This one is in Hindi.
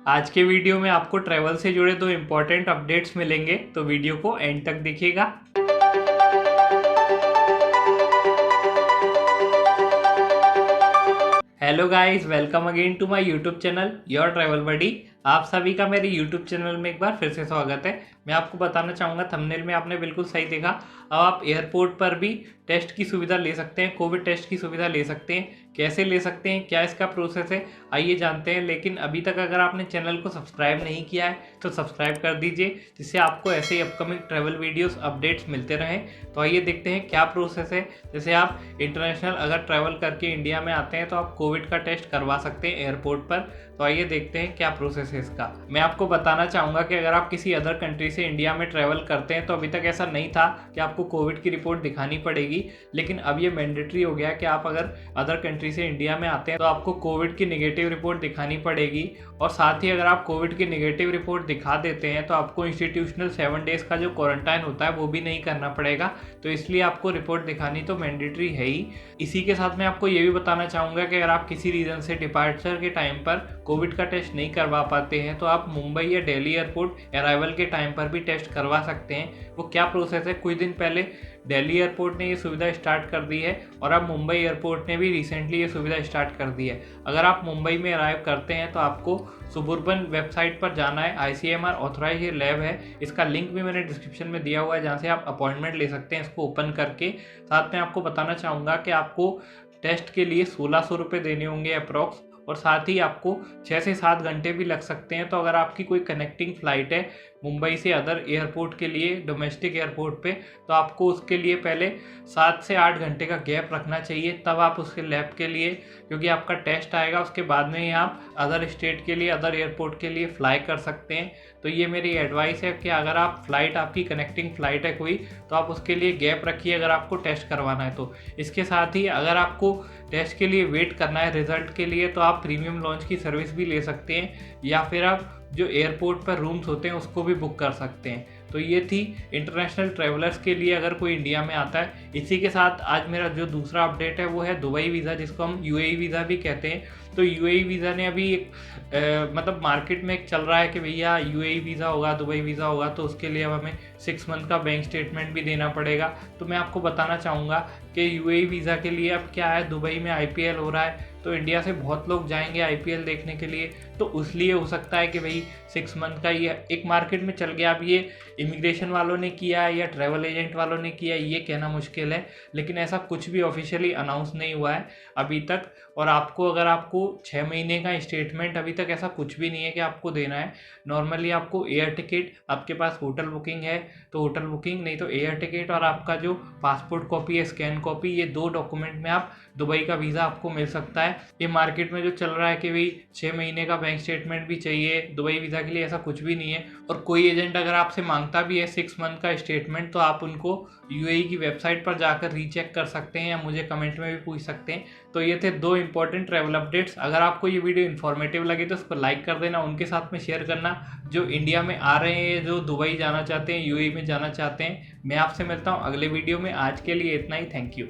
आज के वीडियो में आपको ट्रैवल से जुड़े 2 इम्पोर्टेंट अपडेट्स मिलेंगे, तो वीडियो को एंड तक देखिएगा। Hello guys, welcome again to my YouTube channel your travel buddy. आप सभी का मेरे यूट्यूब चैनल में एक बार फिर से स्वागत है। मैं आपको बताना चाहूँगा, थंबनेल में आपने बिल्कुल सही देखा, अब आप एयरपोर्ट पर भी टेस्ट की सुविधा ले सकते हैं, कोविड टेस्ट की सुविधा ले सकते हैं। कैसे ले सकते हैं, क्या इसका प्रोसेस है, आइए जानते हैं। लेकिन अभी तक अगर आपने चैनल को सब्सक्राइब नहीं किया है तो सब्सक्राइब कर दीजिए, जिससे आपको ऐसे ही अपकमिंग ट्रैवल वीडियोस अपडेट्स मिलते रहें। तो आइए देखते हैं क्या प्रोसेस है। जैसे आप इंटरनेशनल अगर ट्रैवल करके इंडिया में आते हैं तो आप कोविड का टेस्ट करवा सकते हैं एयरपोर्ट पर। तो आइए देखते हैं क्या प्रोसेस है इसका। मैं आपको बताना चाहूँगा कि अगर आप किसी अदर कंट्री से इंडिया में ट्रैवल करते हैं तो अभी तक ऐसा नहीं था कि आपको कोविड की रिपोर्ट दिखानी पड़ेगी, लेकिन अब ये मैंडेटरी हो गया कि आप अगर अदर कंट्री से इंडिया में आते हैं तो आपको कोविड की नेगेटिव रिपोर्ट दिखानी पड़ेगी। और साथ ही अगर आप कोविड की नेगेटिव रिपोर्ट दिखा देते हैं तो आपको इंस्टीट्यूशनल 7 डेज का जो क्वारंटाइन होता है वो भी नहीं करना पड़ेगा। तो इसलिए आपको रिपोर्ट दिखानी तो मैंडेटरी है ही। इसी के साथ मैं आपको ये भी बताना चाहूँगा कि अगर आप किसी रीज़न से डिपार्चर के टाइम पर कोविड का टेस्ट नहीं करवा पाते हैं तो आप मुंबई या दिल्ली एयरपोर्ट अराइवल के टाइम पर भी टेस्ट करवा सकते हैं। वो क्या प्रोसेस है, कुछ दिन पहले दिल्ली एयरपोर्ट ने ये सुविधा स्टार्ट कर दी है और अब मुंबई एयरपोर्ट ने भी रिसेंटली ये सुविधा स्टार्ट कर दी है। अगर आप मुंबई में अराइव करते हैं तो आपको सुबुर्बन वेबसाइट पर जाना है। ICMR ऑथराइज ये लैब है, इसका लिंक भी मैंने डिस्क्रिप्शन में दिया हुआ है, जहाँ से आप अपॉइंटमेंट ले सकते हैं इसको ओपन करके। साथ में आपको बताना चाहूँगा कि आपको टेस्ट के लिए 1600 रुपये देने होंगे अप्रॉक्स, और साथ ही आपको 6 से 7 घंटे भी लग सकते हैं। तो अगर आपकी कोई कनेक्टिंग फ़्लाइट है मुंबई से अदर एयरपोर्ट के लिए डोमेस्टिक एयरपोर्ट पे, तो आपको उसके लिए पहले 7 से 8 घंटे का गैप रखना चाहिए, तब आप उसके लैब के लिए, क्योंकि आपका टेस्ट आएगा उसके बाद में ही आप अदर स्टेट के लिए अदर एयरपोर्ट के लिए फ़्लाई कर सकते हैं। तो ये मेरी एडवाइस है कि अगर आप फ़्लाइट, आपकी कनेक्टिंग फ़्लाइट है कोई, तो आप उसके लिए गैप रखिए अगर आपको टेस्ट करवाना है तो। इसके साथ ही अगर आपको टेस्ट के लिए वेट करना है रिज़ल्ट के लिए, तो आप प्रीमियम लॉन्च की सर्विस भी ले सकते हैं, या फिर आप जो एयरपोर्ट पर रूम्स होते हैं उसको भी बुक कर सकते हैं। तो ये थी इंटरनेशनल ट्रैवलर्स के लिए अगर कोई इंडिया में आता है। इसी के साथ आज मेरा जो दूसरा अपडेट है वो है दुबई वीज़ा, जिसको हम UAE वीज़ा भी कहते हैं। तो UAE वीज़ा ने अभी एक मतलब मार्केट में एक चल रहा है कि भैया UAE वीज़ा होगा, दुबई वीज़ा होगा, तो उसके लिए अब हमें 6 मंथ का बैंक स्टेटमेंट भी देना पड़ेगा। तो मैं आपको बताना चाहूँगा कि UAE वीज़ा के लिए अब क्या है, दुबई में IPL हो रहा है, तो इंडिया से बहुत लोग जाएंगे IPL देखने के लिए। तो इसलिए हो सकता है कि भाई 6 मंथ का ये एक मार्केट में चल गया। अब ये इमिग्रेशन वालों ने किया है या ट्रैवल एजेंट वालों ने किया है ये कहना मुश्किल है, लेकिन ऐसा कुछ भी ऑफिशियली अनाउंस नहीं हुआ है अभी तक। और आपको अगर आपको 6 महीने का स्टेटमेंट, अभी तक ऐसा कुछ भी नहीं है कि आपको देना है। नॉर्मली आपको एयर टिकट, आपके पास होटल बुकिंग है तो होटल बुकिंग, नहीं तो एयर टिकट और आपका जो पासपोर्ट कॉपी है, स्कैन कॉपी, ये 2 डॉक्यूमेंट में आप दुबई का वीज़ा आपको मिल सकता है। ये मार्केट में जो चल रहा है कि भाई 6 महीने का बैंक स्टेटमेंट भी चाहिए दुबई वीज़ा के लिए, ऐसा कुछ भी नहीं है। और कोई एजेंट अगर आपसे मांगता भी है 6 मंथ का स्टेटमेंट, तो आप उनको UAE की वेबसाइट पर जाकर रीचेक कर सकते हैं या मुझे कमेंट में भी पूछ सकते हैं। तो ये थे 2 इंपॉर्टेंट ट्रैवल अपडेट्स। अगर आपको ये वीडियो इन्फॉर्मेटिव लगे तो उसको लाइक कर देना, उनके साथ में शेयर करना जो इंडिया में आ रहे हैं, जो दुबई जाना चाहते हैं, UAE में जाना चाहते हैं। मैं आपसे मिलता हूँ अगले वीडियो में। आज के लिए इतना ही, थैंक यू।